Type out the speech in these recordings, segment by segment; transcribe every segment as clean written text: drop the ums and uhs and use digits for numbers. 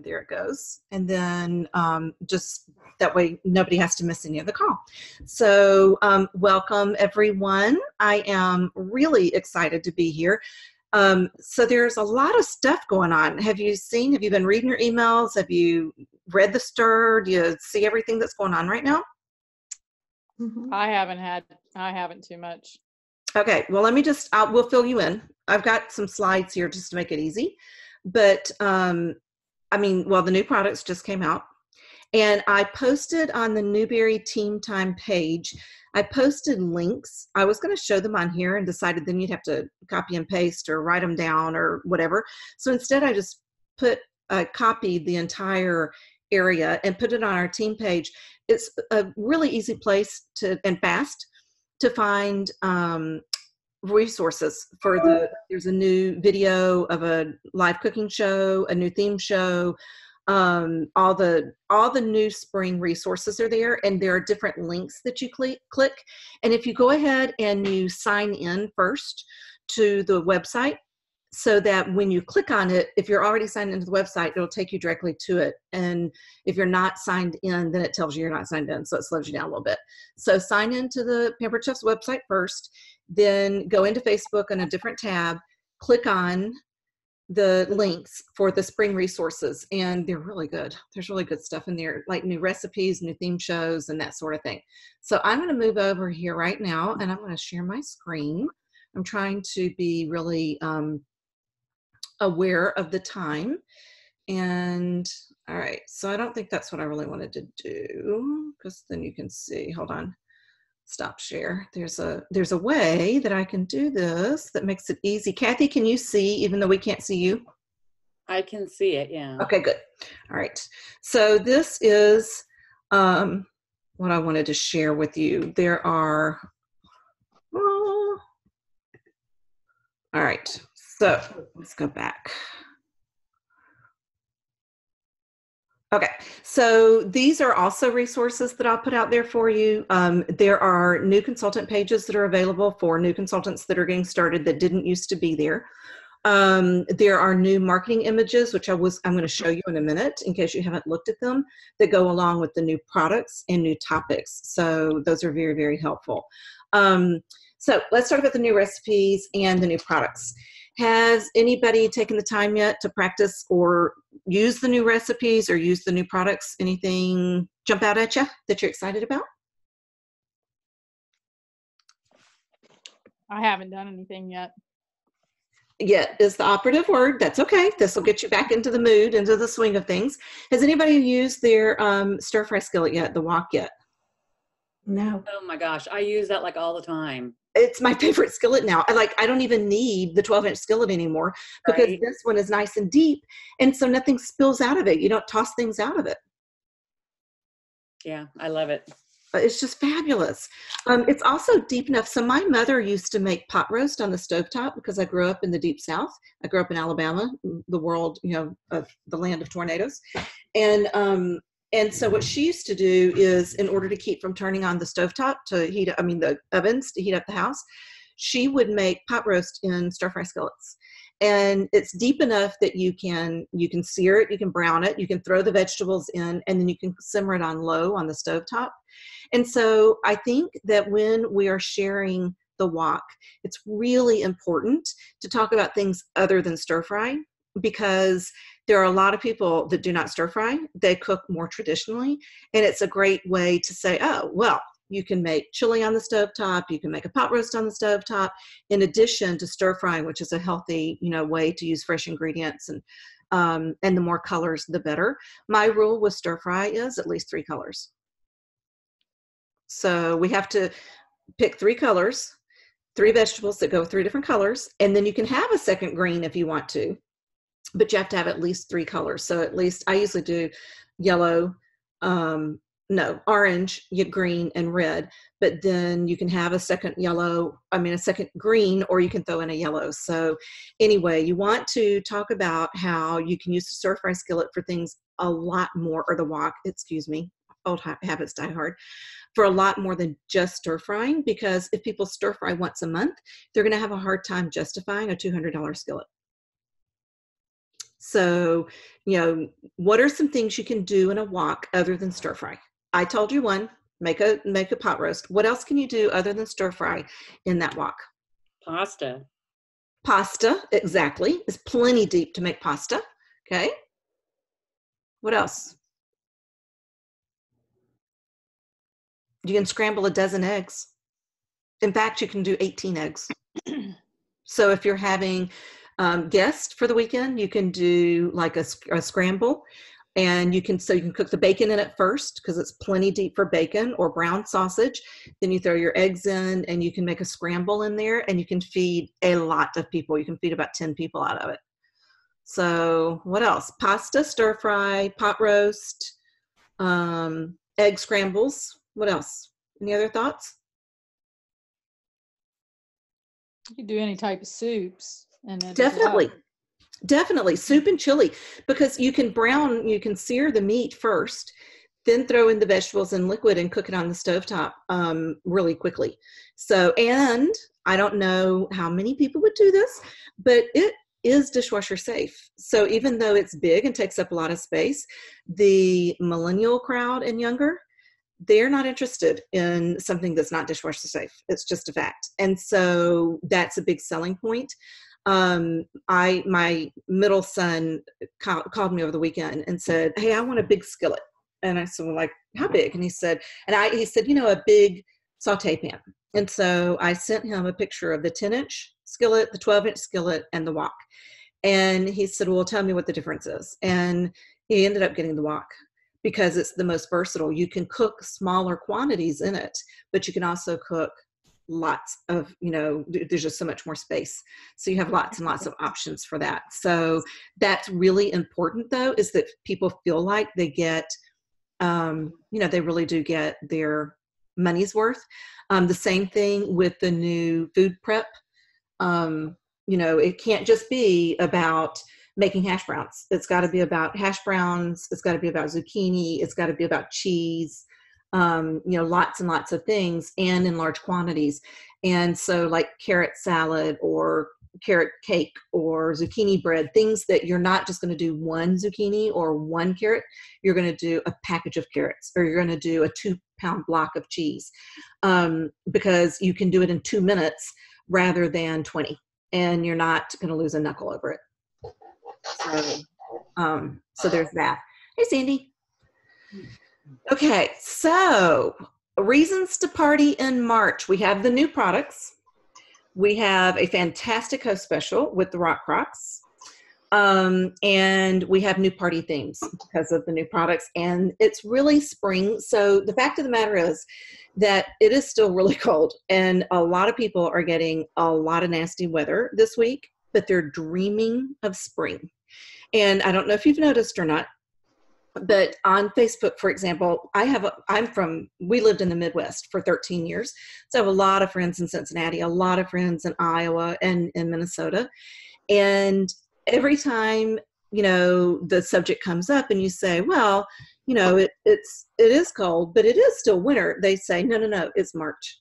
there it goes. And then just that way nobody has to miss any of the call. So welcome everyone. I am really excited to be here. So there's a lot of stuff going on. Have you been reading your emails? Have you read the stir? Do you see everything that's going on right now? Mm-hmm. I haven't too much. Okay, well, we'll fill you in. I've got some slides here just to make it easy. But, the new products just came out. And I posted on the Newberry Team Time page, I posted links. I was going to show them on here and decided then you'd have to copy and paste or write them down or whatever. So instead, I just copied the entire area and put it on our team page. It's a really easy place and fast to find resources there's a new video of a live cooking show, a new theme show, all the new spring resources are there, and there are different links that you click. And if you go ahead and you sign in first to the website, so that when you click on it, if you're already signed into the website, it'll take you directly to it. And if you're not signed in, then it tells you you're not signed in. So it slows you down a little bit. So sign into the Pampered Chef's website first, then go into Facebook on a different tab, click on the links for the spring resources. And they're really good. There's really good stuff in there, like new recipes, new theme shows, and that sort of thing. So I'm going to move over here right now, and I'm going to share my screen. I'm trying to be really aware of the time. And all right, so I don't think that's what I really wanted to do, because then you can see, hold on, stop share. There's a way that I can do this that makes it easy. Kathy, can you see even though we can't see you? I can see it, yeah. Okay, good. All right, so this is what I wanted to share with you. There are all right, so let's go back. Okay, so these are also resources that I'll put out there for you. There are new consultant pages that are available for new consultants that are getting started that didn't used to be there. There are new marketing images, which I'm going to show you in a minute in case you haven't looked at them, that go along with the new products and new topics. So those are very, very helpful. So let's start with the new recipes and the new products. Has anybody taken the time yet to practice or use the new recipes or use the new products? Anything jump out at you that you're excited about? I haven't done anything yet. Yet is the operative word. That's okay. This will get you back into the mood, into the swing of things. Has anybody used their stir fry skillet yet, the wok yet? No. Oh my gosh, I use that like all the time. It's my favorite skillet now. I don't even need the 12-inch skillet anymore because this one is nice and deep, and so nothing spills out of it. You don't toss things out of it. Yeah, I love it. It's just fabulous. It's also deep enough. So my mother used to make pot roast on the stovetop because I grew up in the deep South. I grew up in Alabama, the world, of the land of tornadoes. And so what she used to do is, in order to keep from turning on the stovetop the ovens to heat up the house, she would make pot roast in stir fry skillets. And it's deep enough that you can sear it, you can brown it, you can throw the vegetables in, and then you can simmer it on low on the stovetop. And so I think that when we are sharing the wok, it's really important to talk about things other than stir fry, because there are a lot of people that do not stir fry. They cook more traditionally, and it's a great way to say, oh, well, you can make chili on the stovetop, you can make a pot roast on the stovetop, in addition to stir frying, which is a healthy, way to use fresh ingredients, and the more colors, the better. My rule with stir fry is at least 3 colors. So we have to pick 3 colors, 3 vegetables that go 3 different colors, and then you can have a second green if you want to, but you have to have at least 3 colors. So at least I usually do yellow, orange, green, and red, but then you can have a second green, or you can throw in a yellow. So anyway, you want to talk about how you can use the stir fry skillet for things a lot more, or the wok, old habits die hard, for a lot more than just stir frying, because if people stir fry once a month, they're going to have a hard time justifying a $200 skillet. So, what are some things you can do in a wok other than stir fry? I told you one, make a pot roast. What else can you do other than stir fry in that wok? Pasta. Pasta, exactly. It's plenty deep to make pasta. Okay. What else? You can scramble a dozen eggs. In fact, you can do 18 eggs. So if you're having guests for the weekend, you can do like a scramble, and you can cook the bacon in it first because it's plenty deep for bacon or brown sausage. Then you throw your eggs in, and you can make a scramble in there, and you can feed a lot of people. You can feed about 10 people out of it. So what else? Pasta, stir fry, pot roast, egg scrambles. What else? Any other thoughts? You could do any type of soups. And Definitely soup and chili, because you can sear the meat first, then throw in the vegetables in liquid and cook it on the stovetop really quickly. So, and I don't know how many people would do this, but it is dishwasher safe. So even though it's big and takes up a lot of space, the millennial crowd and younger, they're not interested in something that's not dishwasher safe. It's just a fact. And so that's a big selling point. My middle son called me over the weekend and said, "Hey, I want a big skillet." And I said, "Well, like how big?" And he said, a big saute pan. And so I sent him a picture of the 10-inch skillet, the 12-inch skillet, and the wok. And he said, "Well, tell me what the difference is." And he ended up getting the wok because it's the most versatile. You can cook smaller quantities in it, but you can also cook lots of, there's just so much more space. So you have lots and lots of options for that. So that's really important, though, is that people feel like they get, they really do get their money's worth. The same thing with the new food prep. It can't just be about making hash browns. It's got to be about hash browns. It's got to be about zucchini. It's got to be about cheese, lots and lots of things, and in large quantities. And so like carrot salad or carrot cake or zucchini bread, things that you're not just going to do one zucchini or one carrot. You're going to do a package of carrots, or you're going to do a 2-pound block of cheese, because you can do it in 2 minutes rather than 20, and you're not going to lose a knuckle over it. So there's that. Hey, Sandy. Okay, so reasons to party in March. We have the new products. We have a fantastic host special with the Rock Crocs. And we have new party themes because of the new products. And it's really spring. So the fact of the matter is that it is still really cold. And a lot of people are getting a lot of nasty weather this week, but they're dreaming of spring. And I don't know if you've noticed or not, but on Facebook, for example, we lived in the Midwest for 13 years. So I have a lot of friends in Cincinnati, a lot of friends in Iowa and in Minnesota. And every time, the subject comes up and you say, well, it is cold, but it is still winter. They say, no, it's March.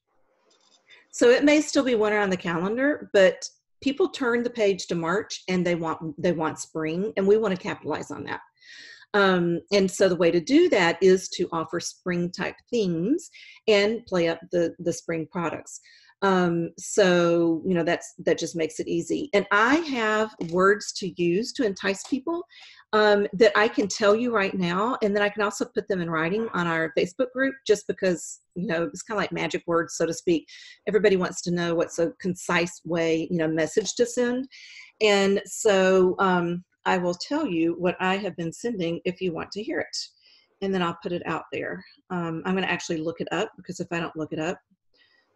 So it may still be winter on the calendar, but people turn the page to March and they want spring, and we want to capitalize on that. And so the way to do that is to offer spring type themes and play up the spring products. So, that just makes it easy. And I have words to use to entice people, that I can tell you right now. And then I can also put them in writing on our Facebook group, just because, it's kind of like magic words, so to speak. Everybody wants to know what's a concise way, message to send. And so, I will tell you what I have been sending if you want to hear it. And then I'll put it out there. I'm going to actually look it up, because if I don't look it up,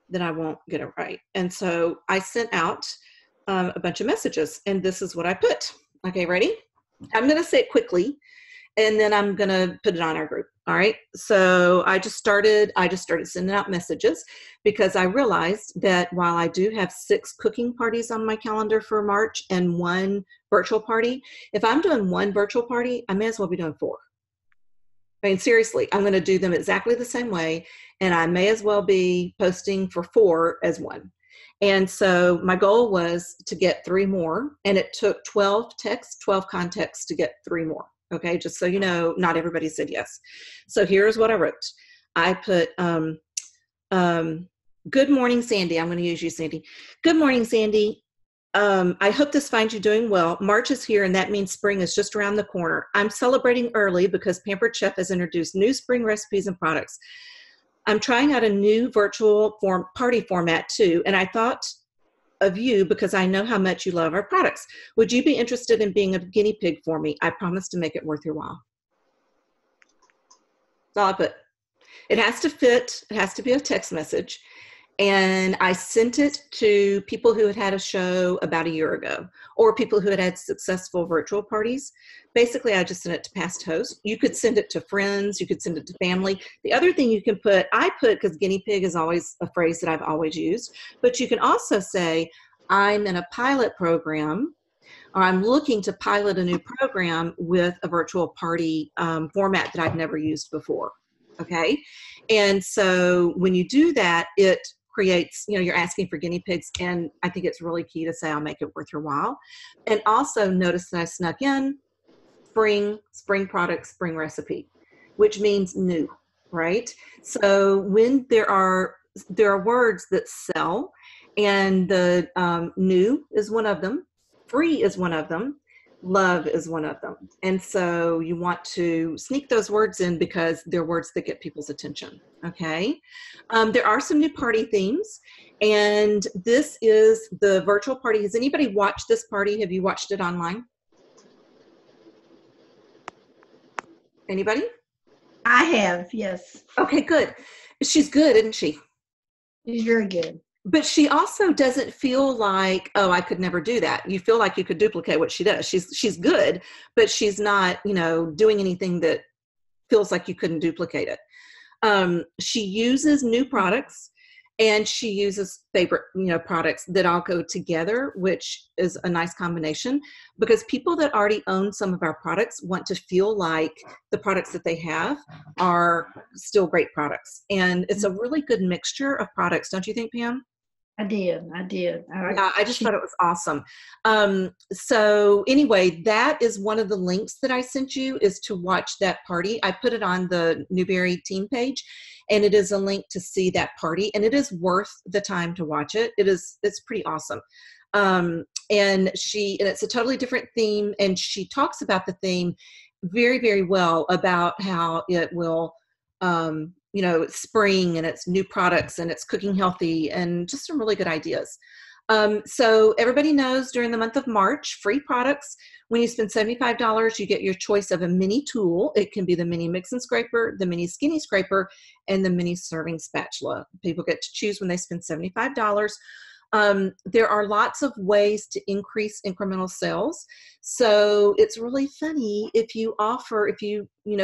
then I won't get it right. And so I sent out a bunch of messages, and this is what I put. Okay, ready? I'm going to say it quickly, and then I'm going to put it on our group. All right. So I just started sending out messages, because I realized that while I do have 6 cooking parties on my calendar for March and 1 virtual party, if I'm doing 1 virtual party, I may as well be doing 4. I mean, seriously, I'm going to do them exactly the same way, and I may as well be posting for 4 as 1. And so my goal was to get 3 more, and it took 12 texts, 12 contacts to get 3 more. Okay, just so you know, not everybody said yes. So here's what I wrote. I put, good morning, Sandy. I'm going to use you, Sandy. Good morning, Sandy. I hope this finds you doing well. March is here, and that means spring is just around the corner. I'm celebrating early because Pampered Chef has introduced new spring recipes and products. I'm trying out a new virtual party format too, and I thought of you because I know how much you love our products. Would you be interested in being a guinea pig for me? I promise to make it worth your while. That's all I put. It has to fit. It has to be a text message. And I sent it to people who had had a show about a year ago, or people who had had successful virtual parties. Basically, I just sent it to past hosts. You could send it to friends. You could send it to family. The other thing you can put, I put, because guinea pig is always a phrase that I've always used, but you can also say, I'm in a pilot program, or I'm looking to pilot a new program with a virtual party format that I've never used before. Okay. And so when you do that, it creates, you're asking for guinea pigs. And I think it's really key to say, I'll make it worth your while. And also notice that I snuck in spring product, spring recipe, which means new, right? So when there are words that sell, and the new is one of them, free is one of them, love is one of them. And so you want to sneak those words in because they're words that get people's attention. Okay. There are some new party themes, and this is the virtual party. Has anybody watched this party? Have you watched it online? Anybody? I have, yes. Okay, good. She's good, isn't she? She's very good. But she also doesn't feel like, oh, I could never do that. You feel like you could duplicate what she does. She's good, but she's not, doing anything that feels like you couldn't duplicate it. She uses new products, and she uses favorite, products that all go together, which is a nice combination, because people that already own some of our products want to feel like the products that they have are still great products. And it's a really good mixture of products. Don't you think, Pam? I did. Yeah, I just thought it was awesome. So anyway, that is one of the links that I sent you, is to watch that party. I put it on the Newbery team page, and it is a link to see that party, and it is worth the time to watch it. It's pretty awesome. And it's a totally different theme, and she talks about the theme very, very well, about how it will, it's spring, and it's new products, and it's cooking healthy, and just some really good ideas. So everybody knows during the month of March, free products. When you spend $75, you get your choice of a mini tool. It can be the mini mix and scraper, the mini skinny scraper, and the mini serving spatula. People get to choose when they spend $75. There are lots of ways to increase incremental sales. So it's really funny if you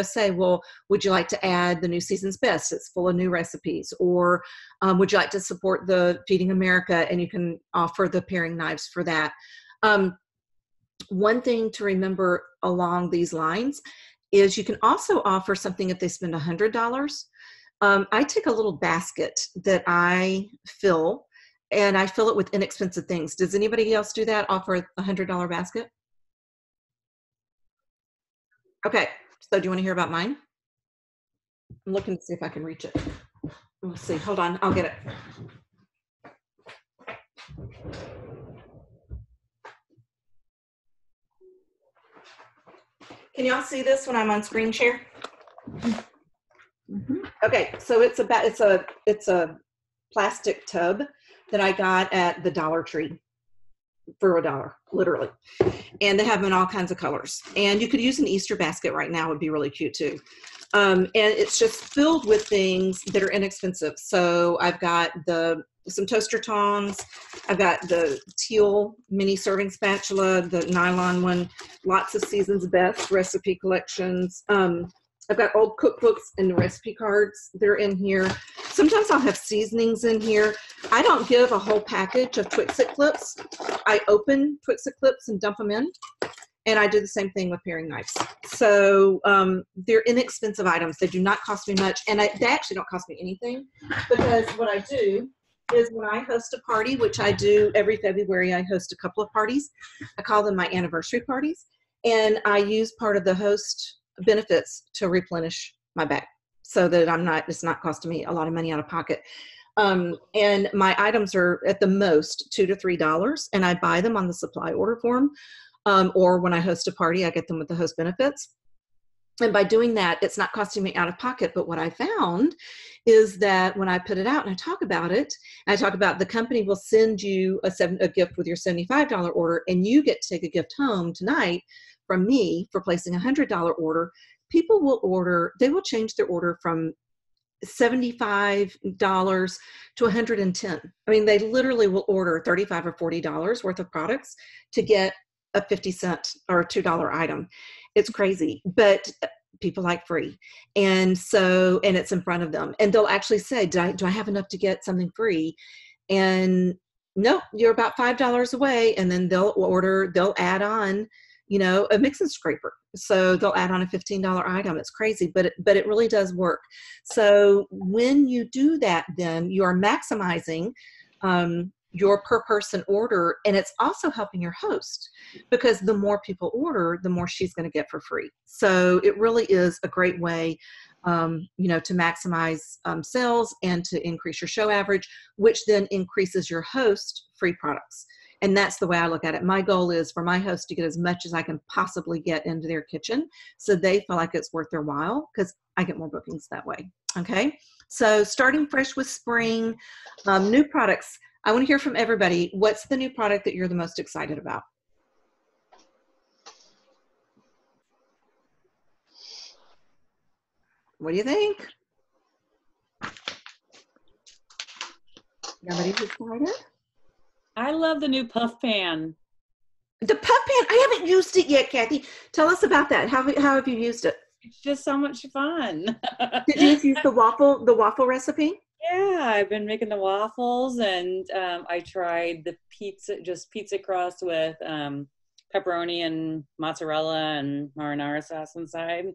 say, well, would you like to add the New Season's Best? It's full of new recipes. Or would you like to support the Feeding America? And you can offer the paring knives for that. One thing to remember along these lines is you can also offer something if they spend $100. I take a little basket that I fill, and I fill it with inexpensive things. Does anybody else do that? Offer a $100 basket? Okay, so do you want to hear about mine? I'm looking to see if I can reach it. Let's see, hold on, I'll get it. Can y'all see this when I'm on screen share? Mm-hmm. Okay, so it's a plastic tub that I got at the Dollar Tree for $1, literally. And they have them in all kinds of colors. And you could use an Easter basket right now. It would be really cute too. And it's just filled with things that are inexpensive. So I've got some toaster tongs. I've got the teal mini serving spatula, the nylon one, lots of Season's Best recipe collections. I've got old cookbooks and recipe cards. They're in here. Sometimes I'll have seasonings in here. I don't give a whole package of Twix-It clips. I open Twix-It clips and dump them in. And I do the same thing with paring knives. So they're inexpensive items. They do not cost me much. And they actually don't cost me anything, because what I do is when I host a party, which I do every February. I host a couple of parties. I call them my anniversary parties. And I use part of the host benefits to replenish my bag so that it's not costing me a lot of money out of pocket. And my items are at the most $2 to $3, and I buy them on the supply order form. Or when I host a party, I get them with the host benefits. And by doing that, it's not costing me out of pocket. But what I found is that when I put it out and I talk about it, and I talk about the company will send you a gift with your $75 order, and you get to take a gift home tonight from me for placing a $100 order. People will they will change their order from $75 to $110. I mean, they literally will order $35 or $40 worth of products to get a 50-cent or a $2 item. It's crazy, but people like free. And it's in front of them, and they'll actually say, do I have enough to get something free? And nope, you're about $5 away. And then they'll add on, a mix-and scraper. So they'll add on a $15 item. It's crazy, but it really does work. So when you do that, then you are maximizing your per person order, and it's also helping your host, because the more people order, the more she's going to get for free. So it really is a great way, to maximize sales and to increase your show average, which then increases your host free products. And that's the way I look at it. My goal is for my host to get as much as I can possibly get into their kitchen, so they feel like it's worth their while, because I get more bookings that way. Okay. So starting fresh with spring, new products. I want to hear from everybody. What's the new product that you're the most excited about? What do you think? Nobody's excited? I love the new puff pan. The puff pan, I haven't used it yet, Kathy. Tell us about that. How have you used it? It's just so much fun. Did you use the waffle recipe? Yeah, I've been making the waffles, and I tried the pizza crust with pepperoni and mozzarella and marinara sauce inside.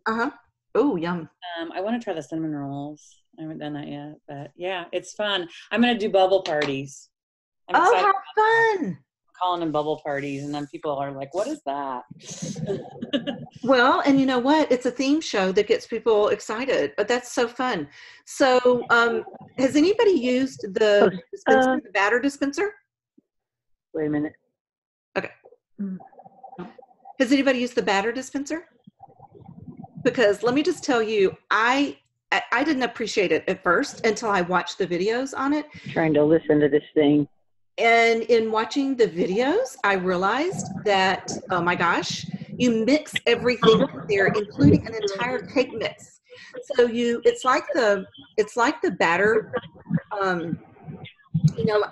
Oh, yum. I want to try the cinnamon rolls. I haven't done that yet, but yeah, it's fun. I'm going to do bubble parties. Oh, how fun. I'm calling them bubble parties, and then people are like, what is that? Well, and you know what? It's a theme show that gets people excited, but that's so fun. So has anybody used the batter dispenser? Wait a minute. Okay. Has anybody used the batter dispenser? Because let me just tell you, I didn't appreciate it at first until I watched the videos on it. Trying to listen to this thing. And in watching the videos, I realized that, oh my gosh, you mix everything in there, including an entire cake mix. So it's like the batter,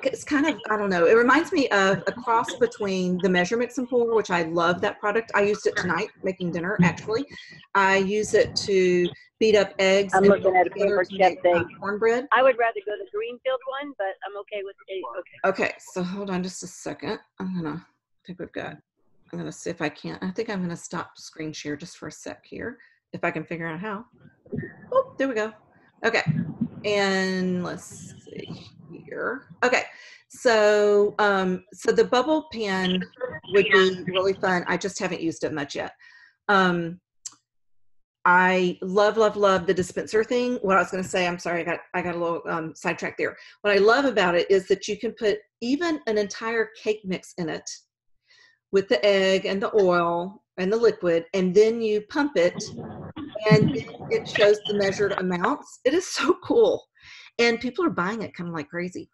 it's kind of, I don't know, it reminds me of a cross between the Measure Mix and Pour, which I love that product. I used it tonight making dinner, actually. I use it to beat up eggs. I'm looking at a paper chip thing. Cornbread. I would rather go the Greenfield one, but I'm okay with it. Okay, so hold on just a second. I'm gonna see if I can. I think I'm gonna stop screen share just for a sec here, if I can figure out how. Oh, there we go. Okay, and let's see here. Okay, so the bubble pan would be really fun. I just haven't used it much yet. I love the dispenser thing. What I was going to say, I'm sorry, I got a little sidetracked there. What I love about it is that you can put even an entire cake mix in it with the egg and the oil and the liquid, and then you pump it, and it shows the measured amounts. It is so cool, and people are buying it kind of like crazy.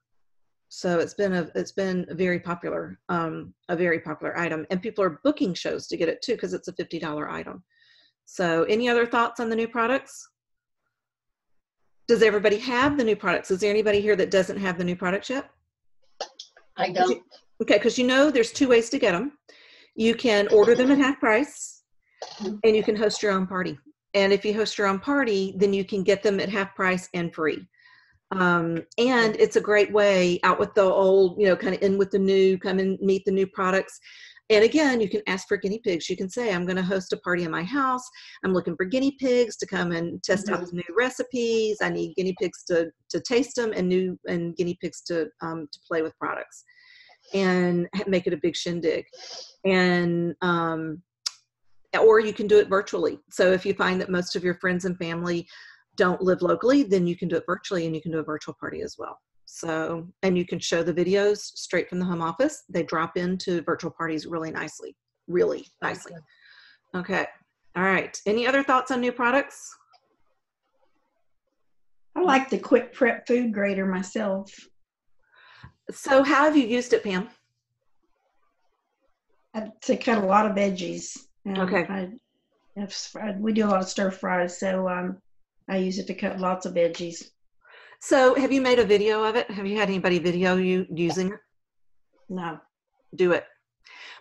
So it's been a very popular item, and people are booking shows to get it too, because it's a $50 item. So any other thoughts on the new products? Does everybody have the new products? Is there anybody here that doesn't have the new products yet? I don't. Okay, because there's two ways to get them. You can order them at half price, and you can host your own party. And if you host your own party, then you can get them at half price and free. And it's a great way out with the old, kind of in with the new, come and meet the new products. And again, you can ask for guinea pigs. You can say, I'm going to host a party in my house. I'm looking for guinea pigs to come and test out some new recipes. I need guinea pigs to taste them and guinea pigs to play with products, and make it a big shindig. And or you can do it virtually. So if you find that most of your friends and family don't live locally, then you can do it virtually, and you can do a virtual party as well. So, and you can show the videos straight from the home office. They drop into virtual parties really nicely. Okay. All right. Any other thoughts on new products? I like the quick prep food grater myself. So how have you used it, Pam? To cut a lot of veggies. Okay. We do a lot of stir fries, so I use it to cut lots of veggies. So have you made a video of it? Have you had anybody video you using it? No. Do it.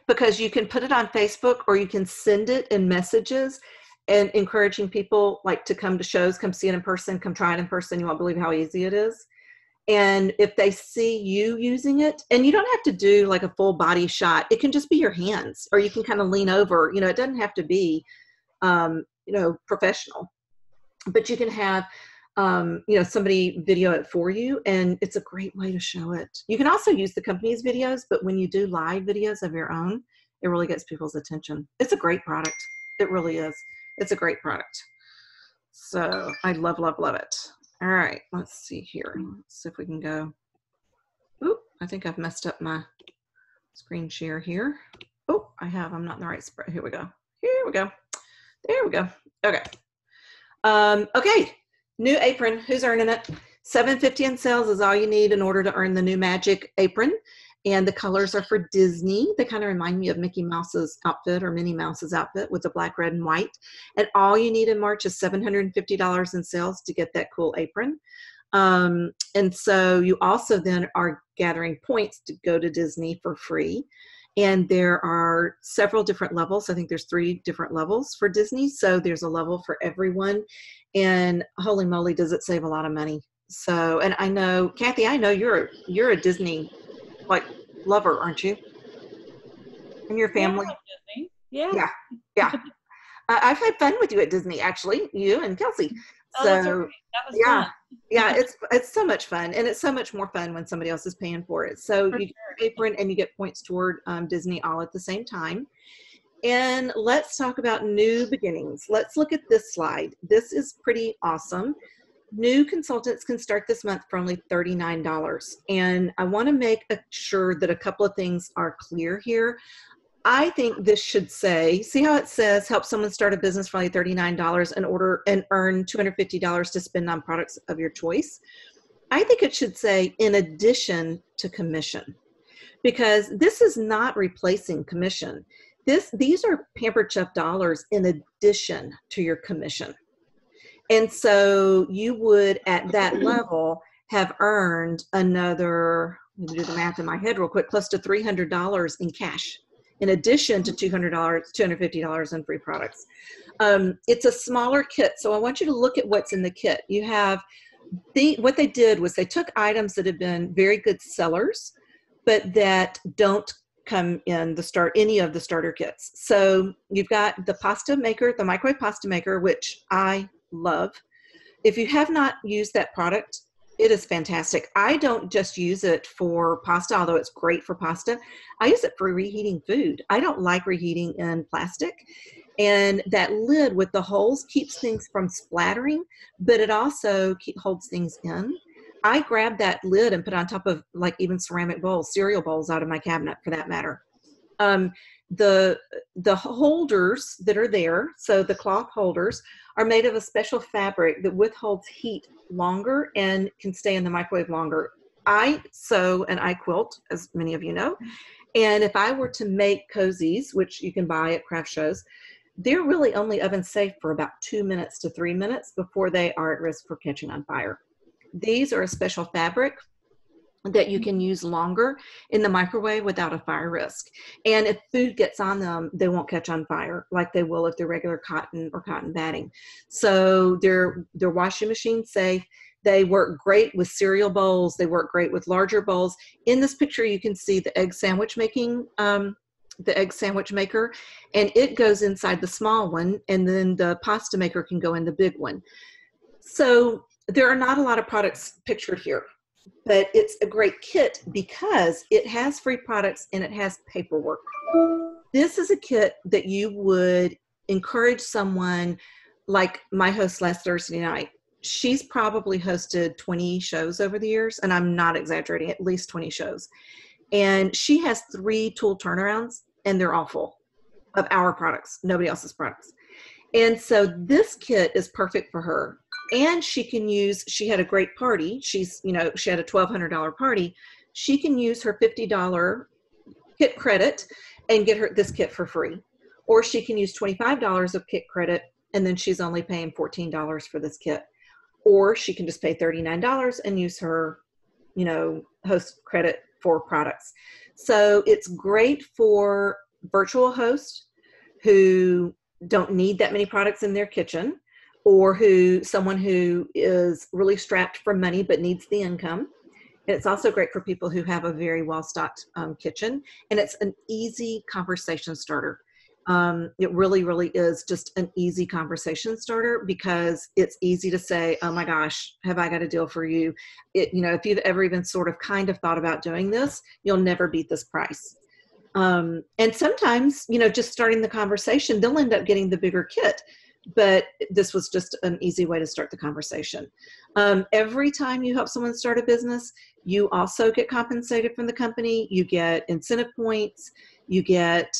Because you can put it on Facebook, or you can send it in messages, and encouraging people like to come to shows, come see it in person, come try it in person. You won't believe how easy it is. And if they see you using it, and you don't have to do like a full body shot, it can just be your hands, or you can kind of lean over, you know, it doesn't have to be, professional, but you can have, somebody video it for you, and it's a great way to show it. You can also use the company's videos, but when you do live videos of your own, it really gets people's attention. It's a great product. It really is. It's a great product. So I love, love, love it. All right, let's see here. Let's see if we can go. Oop, I think I've messed up my screen share here. Oh, I have. I'm not in the right spread. Here we go. Here we go. There we go. Okay. Okay. New apron. Who's earning it? $7.50 in sales is all you need in order to earn the new Magic apron. And the colors are for Disney. They kind of remind me of Mickey Mouse's outfit, or Minnie Mouse's outfit, with the black, red, and white. And all you need in March is $750 in sales to get that cool apron. And so you also then are gathering points to go to Disney for free. And there are several different levels. I think there's 3 different levels for Disney. So there's a level for everyone. And holy moly, does it save a lot of money. So, and I know, Kathy, I know you're a Disney lover, aren't you? And your family? Yeah. Yeah. I've had fun with you at Disney, actually, you and Kelsey. Oh, So that's right. That was fun. Yeah, it's so much fun, and it's so much more fun when somebody else is paying for it. So you get your apron and you get points toward Disney all at the same time. And let's talk about new beginnings. Let's look at this slide. This is pretty awesome. New consultants can start this month for only $39. And I want to make sure that a couple of things are clear here. I think this should say, see how it says, help someone start a business for only $39 and earn $250 to spend on products of your choice. I think it should say, in addition to commission, because this is not replacing commission. These are Pampered Chef dollars in addition to your commission. And so you would, at that level, have earned another, let me do the math in my head real quick, close to $300 in cash, in addition to $250 in free products. It's a smaller kit, so I want you to look at what's in the kit. You have, what they did was they took items that have been very good sellers, but that don't come in any of the starter kits. So you've got the pasta maker, the microwave pasta maker, which I love. If you have not used that product, it is fantastic. I don't just use it for pasta, although it's great for pasta. I use it for reheating food. I don't like reheating in plastic. And that lid with the holes keeps things from splattering, but it also holds things in. I grab that lid and put it on top of even ceramic bowls, cereal bowls out of my cabinet for that matter. The holders that are there, so the cloth holders, are made of a special fabric that withholds heat longer and can stay in the microwave longer. I sew and I quilt, as many of you know, and if I were to make cozies, which you can buy at craft shows, they're really only oven safe for about 2 minutes to 3 minutes before they are at risk for catching on fire. These are a special fabric that you can use longer in the microwave without a fire risk. And if food gets on them, they won't catch on fire like they will if they're regular cotton or cotton batting. So they're washing machine safe. They work great with cereal bowls. They work great with larger bowls. In this picture, you can see the egg sandwich making the egg sandwich maker, and it goes inside the small one, and then the pasta maker can go in the big one. So there are not a lot of products pictured here, but it's a great kit because it has free products and it has paperwork. This is a kit that you would encourage someone, like my host last Thursday night. She's probably hosted 20 shows over the years, and I'm not exaggerating, at least 20 shows. And she has 3 tool turnarounds, and they're all full of our products, nobody else's products. And so this kit is perfect for her. And she can use, she had a great party. She had a $1,200 party. She can use her $50 kit credit and get her this kit for free. Or she can use $25 of kit credit, and then she's only paying $14 for this kit. Or she can just pay $39 and use her, host credit for products. So it's great for virtual hosts who don't need that many products in their kitchen, or someone who is really strapped for money but needs the income. And it's also great for people who have a very well-stocked kitchen, and it's an easy conversation starter. It really, really is just an easy conversation starter because it's easy to say, oh my gosh, have I got a deal for you? If you've ever even sort of kind of thought about doing this, you'll never beat this price. And sometimes, just starting the conversation, they'll end up getting the bigger kit. But this was just an easy way to start the conversation. Every time you help someone start a business, you also get compensated from the company. You get incentive points. You get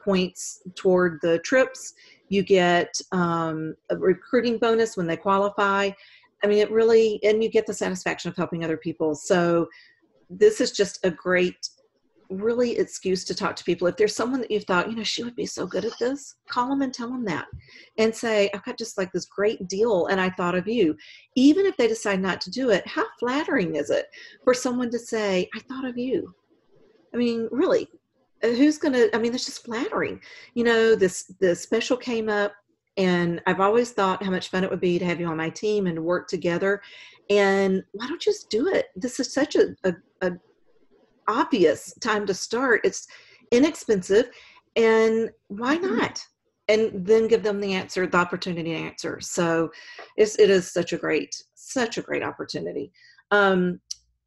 points toward the trips. You get a recruiting bonus when they qualify. I mean, and you get the satisfaction of helping other people. So this is just a great really excuse to talk to people. If there's someone that you've thought, she would be so good at this, call them and tell them that and say, I've got just like this great deal and I thought of you. Even if they decide not to do it, how flattering is it for someone to say, I thought of you? I mean, really, that's just flattering. This special came up and I've always thought how much fun it would be to have you on my team and to work together. And why don't you just do it? This is such a obvious time to start. It's inexpensive, and why not? And then give them the opportunity to answer. So it is such a great opportunity.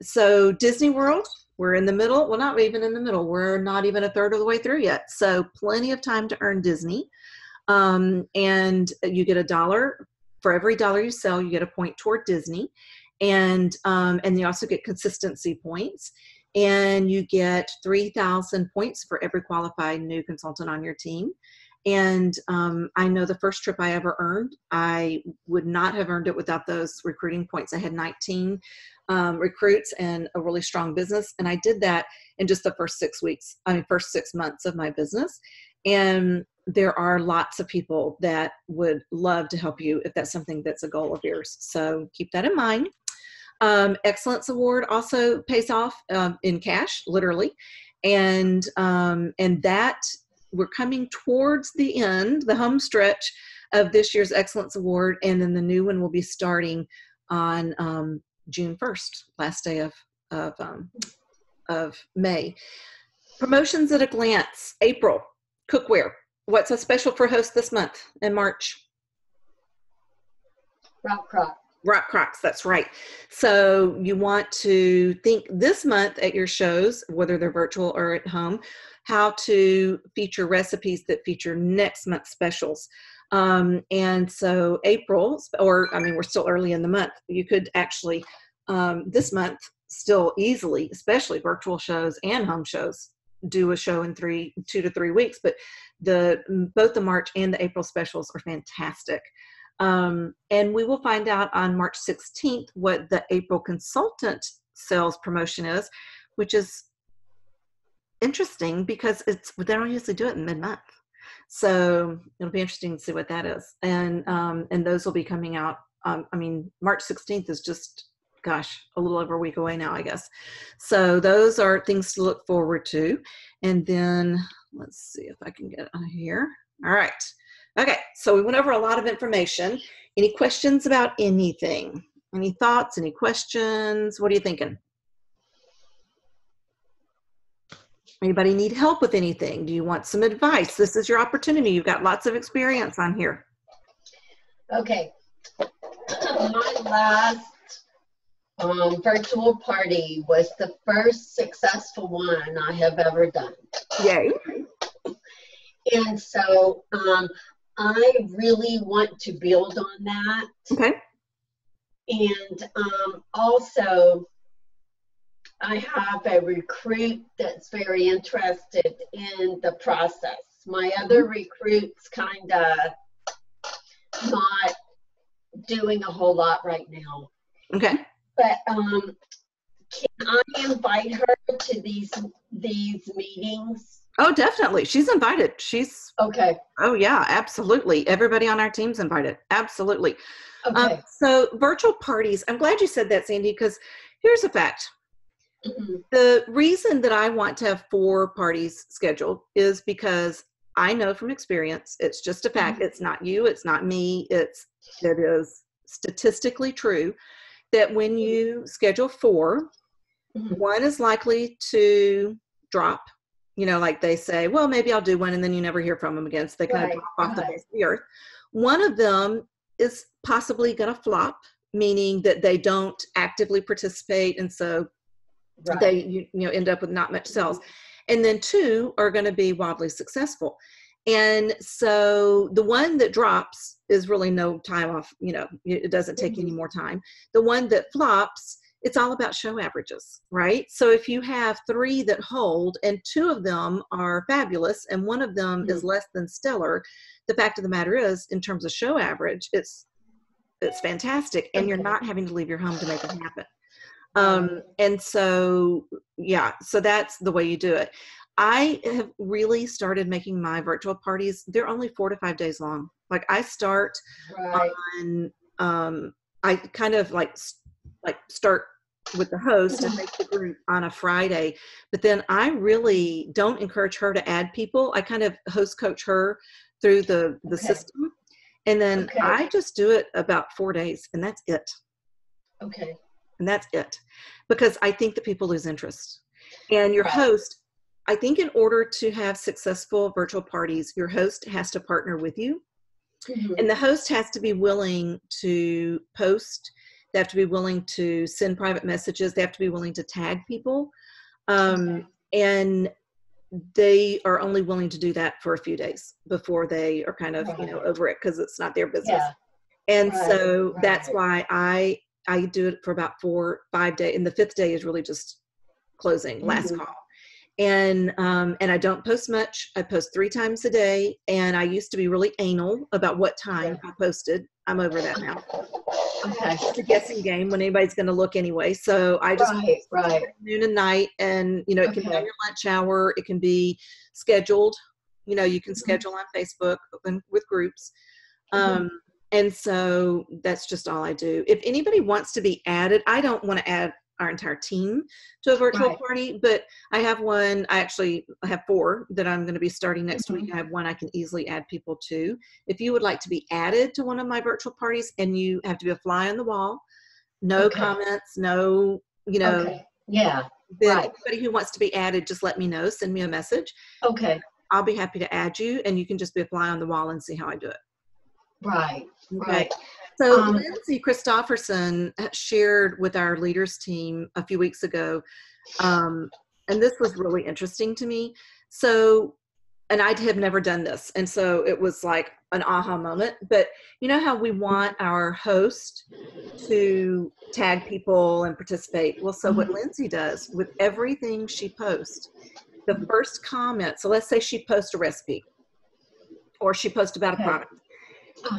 So Disney World, we're in the middle. Well, not even in the middle. We're not even a third of the way through yet. So plenty of time to earn Disney. And you get $1 for every $1 you sell. You get a point toward Disney, and you also get consistency points. And you get 3,000 points for every qualified new consultant on your team. And I know the first trip I ever earned, I would not have earned it without those recruiting points. I had 19 recruits and a really strong business. And I did that in just the first 6 months of my business. And there are lots of people that would love to help you if that's something that's a goal of yours. So keep that in mind. Excellence Award also pays off in cash, literally, and that we're coming towards the end, the home stretch of this year's Excellence Award, and then the new one will be starting on June 1st, last day of May. Promotions at a glance. April, cookware. What's so special for hosts this month in March? Rock Crock. Rock Crocs, that's right. So you want to think this month at your shows, whether they're virtual or at home, how to feature recipes that feature next month's specials. And so April, we're still early in the month. You could actually, this month, still easily, especially virtual shows and home shows, do a show in 2 to 3 weeks. But both the March and the April specials are fantastic. And we will find out on March 16th what the April consultant sales promotion is, which is interesting because they don't usually do it in mid-month. So it'll be interesting to see what that is. And those will be coming out. March 16th is just, a little over a week away now, I guess. So those are things to look forward to. And then let's see if I can get on here. All right. Okay, so we went over a lot of information. Any questions about anything? Any thoughts, any questions? What are you thinking? Anybody need help with anything? Do you want some advice? This is your opportunity. You've got lots of experience on here. Okay. My last virtual party was the first successful one I have ever done. Yay. And so I really want to build on that. Okay. And also, I have a recruit that's very interested in the process. My other recruit's kind of not doing a whole lot right now. Okay. But can I invite her to these meetings? Oh, definitely. She's invited. She's, Okay. oh yeah, absolutely. Everybody on our team's invited. Absolutely. Okay. So virtual parties, I'm glad you said that, Sandy, because here's a fact. Mm-hmm. The reason that I want to have 4 parties scheduled is because I know from experience, it's just a fact. It's not you, it's not me. It is statistically true that when you schedule 4, one is likely to drop. You know, like they say, well, maybe I'll do one, and then you never hear from them again. So they kind of drop off the face of the earth. One of them is possibly going to flop, meaning that they don't actively participate, and so they you know end up with not much sales. And then 2 are going to be wildly successful. And so the one that drops is really no time off. You know, it doesn't take any more time. The one that flops, it's all about show averages, right? So if you have 3 that hold and 2 of them are fabulous and one of them is less than stellar, the fact of the matter is, in terms of show average, it's fantastic, and you're not having to leave your home to make it happen. And so, yeah, so that's the way you do it. I have really started making my virtual parties. They're only 4 to 5 days long. Like I start on, I kind of like start with the host and make the group on a Friday, but then I really don't encourage her to add people. I kind of host coach her through the system. And then I just do it about 4 days, and that's it. Okay. And that's it. Because I think that people lose interest. And your host, I think in order to have successful virtual parties, your host has to partner with you. And the host has to be willing to post. They have to be willing to send private messages. They have to be willing to tag people. And they are only willing to do that for a few days before they are kind of, you know, over it, because it's not their business. And so that's why I do it for about 4, 5 days. And the 5th day is really just closing, last call. And I don't post much. I post 3 times a day. And I used to be really anal about what time I posted. I'm over that now. Okay. It's a guessing game when anybody's going to look anyway. So I just noon and night, and you know, it can be on your lunch hour. It can be scheduled. You know, you can schedule on Facebook with groups. And so that's just all I do. If anybody wants to be added, I don't want to add our entire team to a virtual party, but I have one. I have 4 that I'm going to be starting next week. I have one I can easily add people to. If you would like to be added to one of my virtual parties, and you have to be a fly on the wall, no comments, no, you know, anybody who wants to be added, just let me know, send me a message. I'll be happy to add you, and you can just be a fly on the wall and see how I do it. Okay. So Lindsay Christopherson shared with our leaders team a few weeks ago, and this was really interesting to me. So, and I have never done this, and so it was like an aha moment. But you know how we want our host to tag people and participate? Well, so what Lindsay does with everything she posts, the first comment, so let's say she posts a recipe or she posts about a product.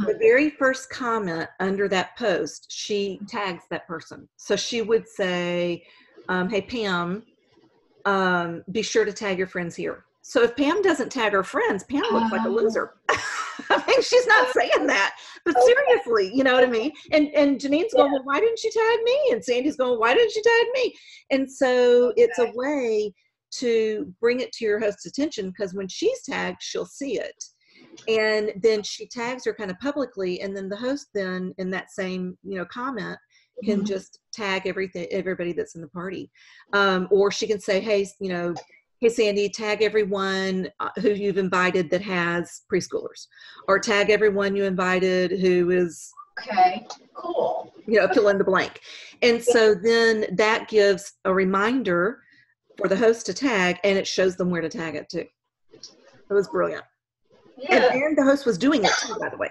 The very first comment under that post, she tags that person. So she would say, hey, Pam, be sure to tag your friends here. So if Pam doesn't tag her friends, Pam looks like a loser. I mean, she's not saying that, but seriously, you know what I mean? And Janine's going, well, why didn't she tag me? And Sandy's going, why didn't she tag me? And so it's a way to bring it to your host's attention, because when she's tagged, she'll see it. And then she tags her kind of publicly, and then the host then in that same, you know, comment can just tag everybody that's in the party. Or she can say, hey, you know, hey, Sandy, tag everyone who you've invited that has preschoolers, or tag everyone you invited who is, Okay, cool. fill in the blank. And so then that gives a reminder for the host to tag, and it shows them where to tag it to. It was brilliant. Yeah. And the host was doing it too, by the way.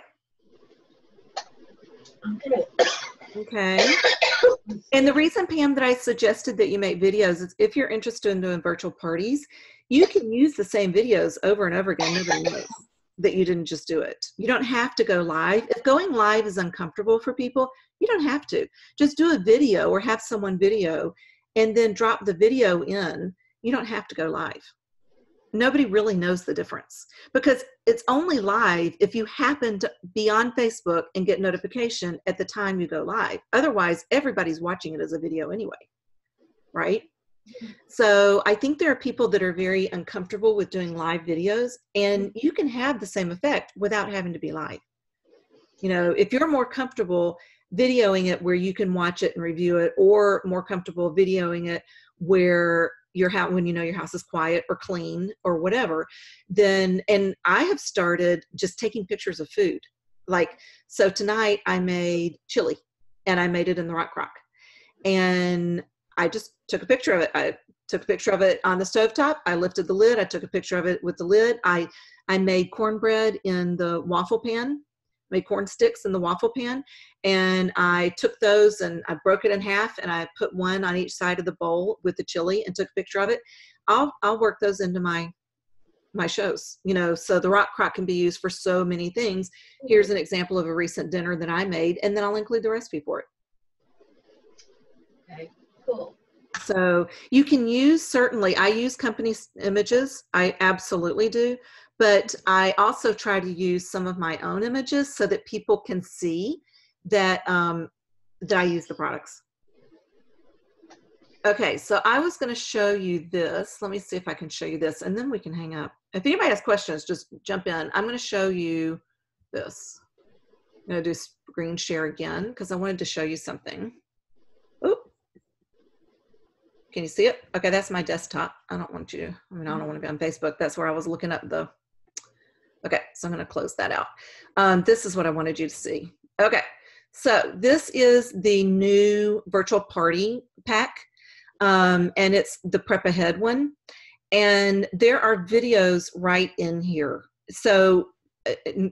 Okay. Okay. And the reason, Pam, that I suggested that you make videos is if you're interested in doing virtual parties, you can use the same videos over and over again. Nobody knows that you didn't just do it. You don't have to go live. If going live is uncomfortable for people, you don't have to. Just do a video or have someone video and then drop the video in. You don't have to go live. Nobody really knows the difference because it's only live if you happen to be on Facebook and get notification at the time you go live. Otherwise, everybody's watching it as a video anyway, right? So I think there are people that are very uncomfortable with doing live videos, and you can have the same effect without having to be live. If you're more comfortable videoing it where you can watch it and review it, or more comfortable videoing it where when your house is quiet or clean or whatever, then, and I have started just taking pictures of food. So tonight I made chili and I made it in the Rock Crock, and I just took a picture of it. I took a picture of it on the stovetop. I lifted the lid. I took a picture of it with the lid. I made cornbread in the waffle pan, made corn sticks in the waffle pan. And I took those and I broke it in half and I put one on each side of the bowl with the chili and took a picture of it. I'll work those into my shows, so the Rock Crock can be used for so many things. Here's an example of a recent dinner that I made, and then I'll include the recipe for it. Okay, cool. So you can use, certainly, I use company images. I absolutely do. But I also try to use some of my own images so that people can see that, that I use the products. Okay, so I was going to show you this. Let me see if I can show you this, and then we can hang up. If anybody has questions, just jump in. I'm going to show you this. I'm going to do screen share again because I wanted to show you something. Oop. Can you see it? Okay, that's my desktop. I don't want you, I don't want to be on Facebook. That's where I was looking up the, okay, so I'm going to close that out. This is what I wanted you to see. Okay, so this is the new virtual party pack, and it's the Prep Ahead one. And there are videos right in here. So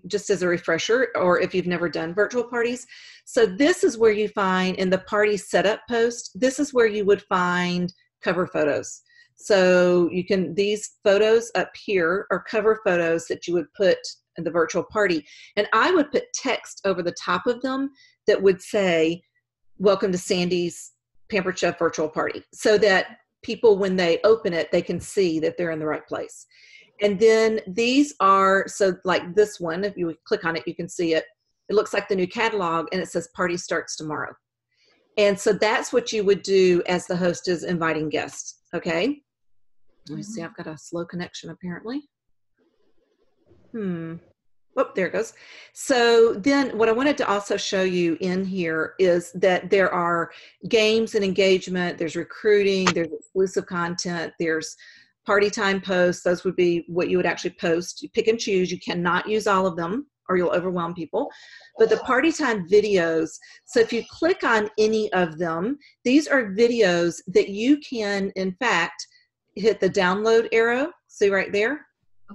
just as a refresher, or if you've never done virtual parties. So this is where you find in the party setup post, this is where you would find cover photos. So you can, these photos up here are cover photos that you would put in the virtual party. And I would put text over the top of them that would say, welcome to Sandy's Pampered Chef virtual party, so that people, when they open it, they can see that they're in the right place. And then these are, so like this one, if you click on it, you can see it. It looks like the new catalog, and it says party starts tomorrow. And so that's what you would do as the host is inviting guests. Okay. Let me see. I've got a slow connection apparently. Oh, there it goes. So then what I wanted to also show you in here is that there are games and engagement. There's recruiting. There's exclusive content. There's party time posts. Those would be what you would actually post. You pick and choose. You cannot use all of them or you'll overwhelm people. But the party time videos, so if you click on any of them, these are videos that you can, in fact, hit the download arrow. See right there?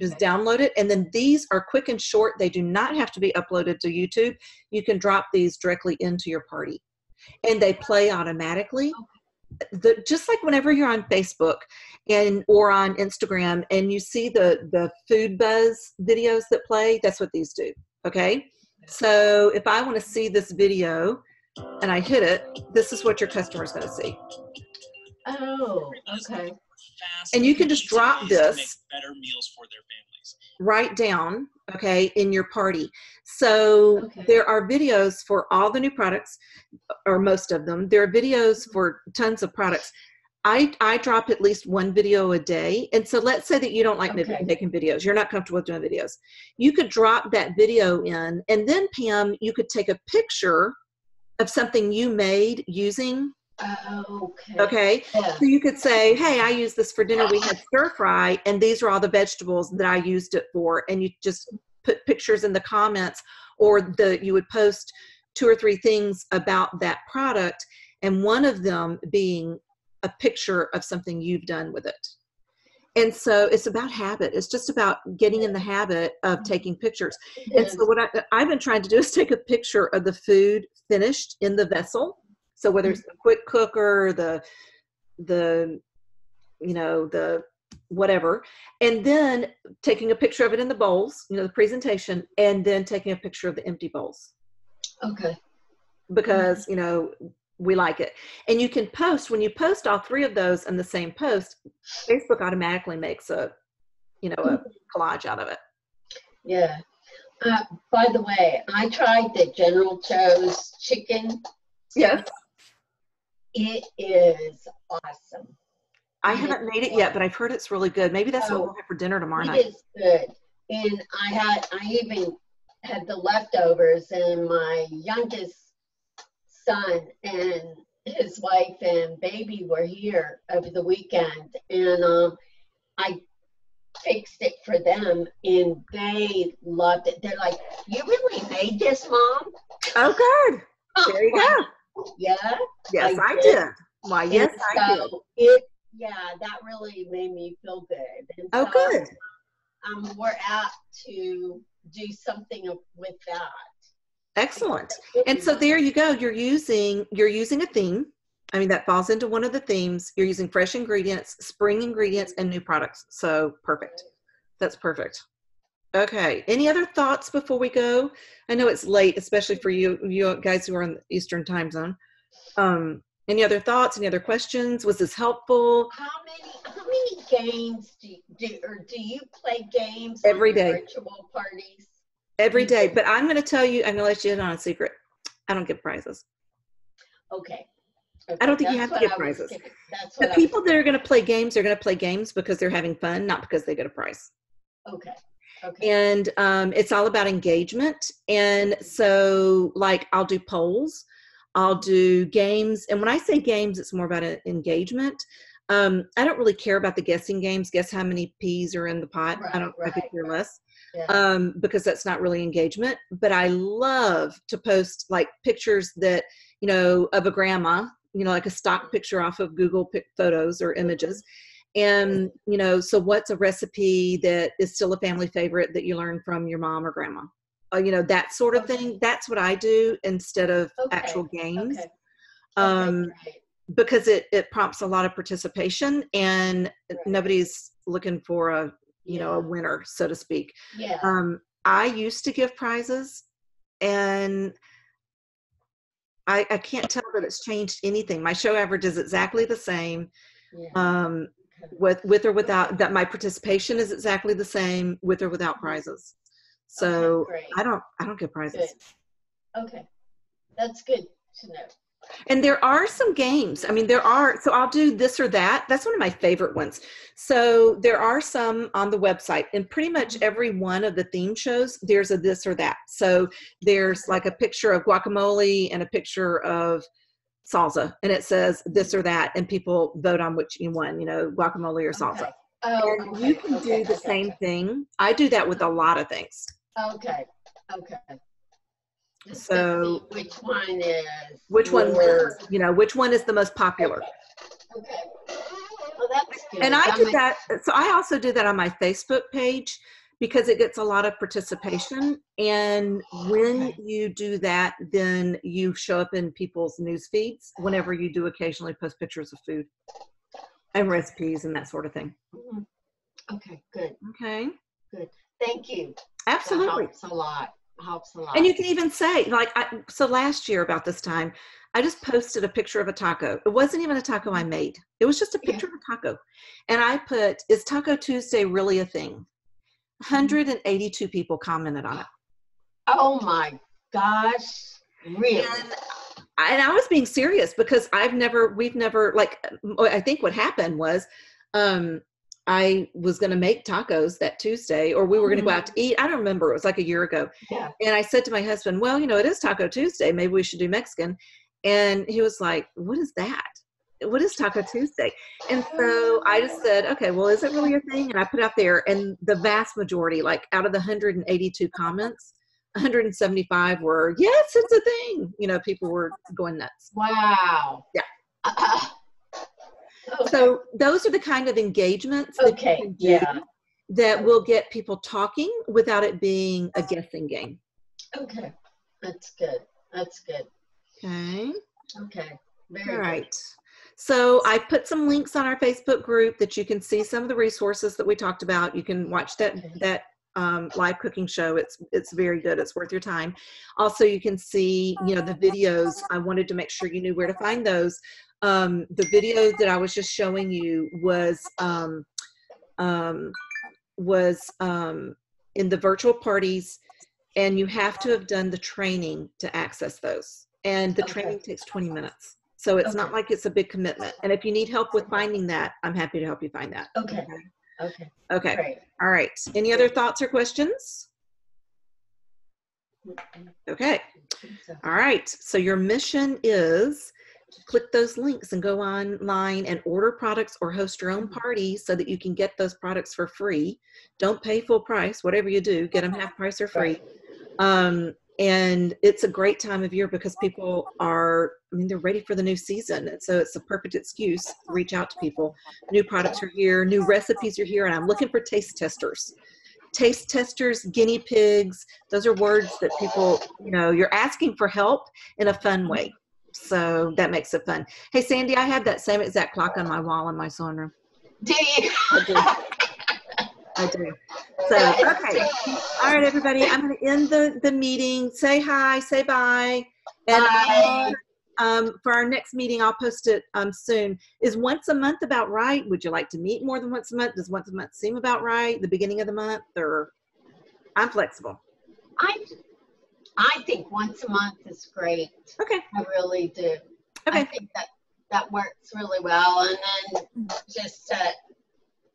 Just download it. And then these are quick and short. They do not have to be uploaded to YouTube. You can drop these directly into your party. And they play automatically. Just like whenever you're on Facebook or on Instagram and you see the food buzz videos that play, that's what these do. Okay. So if I want to see this video and I hit it, this is what your customer is going to see. Oh, okay. And you can just drop this better meals for their families right down, okay, in your party. So there are videos for all the new products, or most of them. There are videos for tons of products. I drop at least one video a day. And so let's say that you don't like making videos. You're not comfortable with doing videos. You could drop that video in, and then Pam, you could take a picture of something you made using Okay. Okay. Yeah. So you could say, hey, I used this for dinner. We had stir fry, and these are all the vegetables that I used it for. And you just put pictures in the comments, or you would post 2 or 3 things about that product, and one of them being a picture of something you've done with it. And so it's about habit. It's just about getting in the habit of taking pictures. And so what I've been trying to do is take a picture of the food finished in the vessel. So whether it's the quick cooker, the whatever, and then taking a picture of it in the bowls, the presentation, and then taking a picture of the empty bowls. Okay. Because, we like it. And you can post, when you post all 3 of those in the same post, Facebook automatically makes a collage out of it. Yeah. By the way, I tried the General Tso's chicken. Yes. It is awesome. I haven't made it yet, but I've heard it's really good. Maybe that's what we'll have for dinner tomorrow night. It is good. And I even had the leftovers, and my youngest son and his wife and baby were here over the weekend, and I fixed it for them, and they loved it. They're like, "You really made this, Mom?" Oh, good. There you go. Yeah. Yes, I did. Why, yes, I did. That really made me feel good. And oh, so, good. we're apt to do something with that. Excellent. And so there you go. You're using a theme. I mean, that falls into one of the themes. You're using fresh ingredients, spring ingredients, and new products. So perfect. That's perfect. Okay. Any other thoughts before we go? I know it's late, especially for you guys who are in the Eastern time zone. Any other thoughts? Any other questions? Was this helpful? How many games do you play games every on day? Virtual parties? Every day. But I'm going to tell you, I'm going to let you in on a secret. I don't give prizes. Okay. I don't think you have to give prizes. The people that are going to play games are going to play games because they're having fun, not because they get a prize. Okay. And it's all about engagement. And so, like, I'll do polls, I'll do games. And when I say games, it's more about engagement. I don't really care about the guessing games. Guess how many peas are in the pot? I could care less. Yeah. Because that's not really engagement. But I love to post like pictures that, of a grandma, like a stock picture off of Google Photos or images. And, so what's a recipe that is still a family favorite that you learned from your mom or grandma? That sort of thing. That's what I do instead of actual games. Because it prompts a lot of participation, and nobody's looking for a winner, so to speak. Yeah. I used to give prizes, and I can't tell that it's changed anything. My show average is exactly the same. Yeah. With or without that, my participation is exactly the same with or without prizes. So I don't give prizes. Good. Okay. That's good to know. And there are some games. I mean, so I'll do this or that. That's one of my favorite ones. So there are some on the website, and pretty much every one of the theme shows, there's a this or that. So there's like a picture of guacamole and a picture of salsa, and it says this or that, and people vote on which you won, guacamole or salsa. Okay. Oh, and you can do the same thing. I do that with a lot of things. Okay. So which one is which one is the most popular? Okay. Well, that's good. And I do that. So I also do that on my Facebook page because it gets a lot of participation. And when you do that, then you show up in people's news feeds whenever you do occasionally post pictures of food and recipes and that sort of thing. Okay, good. Okay. Good. Thank you. Absolutely. That helps a lot. And you can even say, so last year about this time, I just posted a picture of a taco. It wasn't even a taco I made. It was just a picture of a taco. And I put, is Taco Tuesday really a thing? 182 people commented on it. Oh my gosh. Really? And I was being serious because we've never, I think what happened was, I was going to make tacos that Tuesday, or we were going to go out to eat. I don't remember. It was like a year ago. Yeah. And I said to my husband, well, it is Taco Tuesday. Maybe we should do Mexican. And he was like, what is that? What is Taco Tuesday? And so I just said, okay, well, is it really a thing? And I put out there, and the vast majority, like out of the 182 comments, 175 were, yes, it's a thing. You know, people were going nuts. Wow. Yeah. Okay. So those are the kind of engagements that you Okay, can do yeah. that will get people talking without it being a guessing game. Okay. That's good. That's good. Okay. Okay. Very All good. right. So I put some links on our Facebook group that you can see some of the resources that we talked about. You can watch that live cooking show. It's very good. It's worth your time. Also, you can see, you know, the videos. I wanted to make sure you knew where to find those. The video that I was just showing you was in the virtual parties, and you have to have done the training to access those. And the training takes 20 minutes. So it's not like it's a big commitment. And if you need help with finding that, I'm happy to help you find that. Okay. Okay. Okay. Great. All right. Any other thoughts or questions? Okay. All right. So your mission is to click those links and go online and order products or host your own party so that you can get those products for free. Don't pay full price. Whatever you do, get them half price or free. And it's a great time of year because people are, I mean, they're ready for the new season. And so it's a perfect excuse to reach out to people. New products are here, new recipes are here, and I'm looking for taste testers. Taste testers, guinea pigs, those are words that people, you know, you're asking for help in a fun way. So that makes it fun. Hey, Sandy, I have that same exact clock on my wall in my sewing room. Do you? I do. So, okay. All right, everybody. I'm going to end the meeting. Say hi, say bye. And Bye. for our next meeting, I'll post it soon. Is once a month about right? Would you like to meet more than once a month? Does once a month seem about right? The beginning of the month, or I'm flexible. I think once a month is great. Okay. I really do. Okay. I think that works really well. And then just,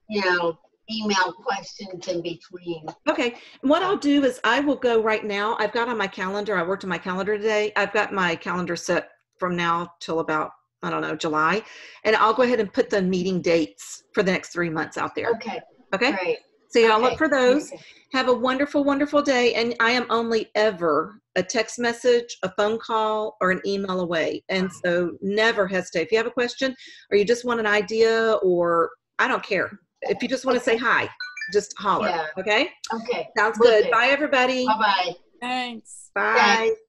you know, email questions in between. Okay. And what I'll do is I will go right now. I've got on my calendar. I worked on my calendar today. I've got my calendar set from now till about, I don't know, July. And I'll go ahead and put the meeting dates for the next 3 months out there. Okay. Okay. Great. So y'all Okay. look for those. Okay. Have a wonderful, wonderful day. And I am only ever a text message, a phone call, or an email away. And so never hesitate. If you have a question or you just want an idea, or I don't care. If you just want to say hi, just holler. Yeah. Okay? Okay. Sounds Will good. do. Bye, everybody. Bye-bye. Thanks. Bye. Thanks.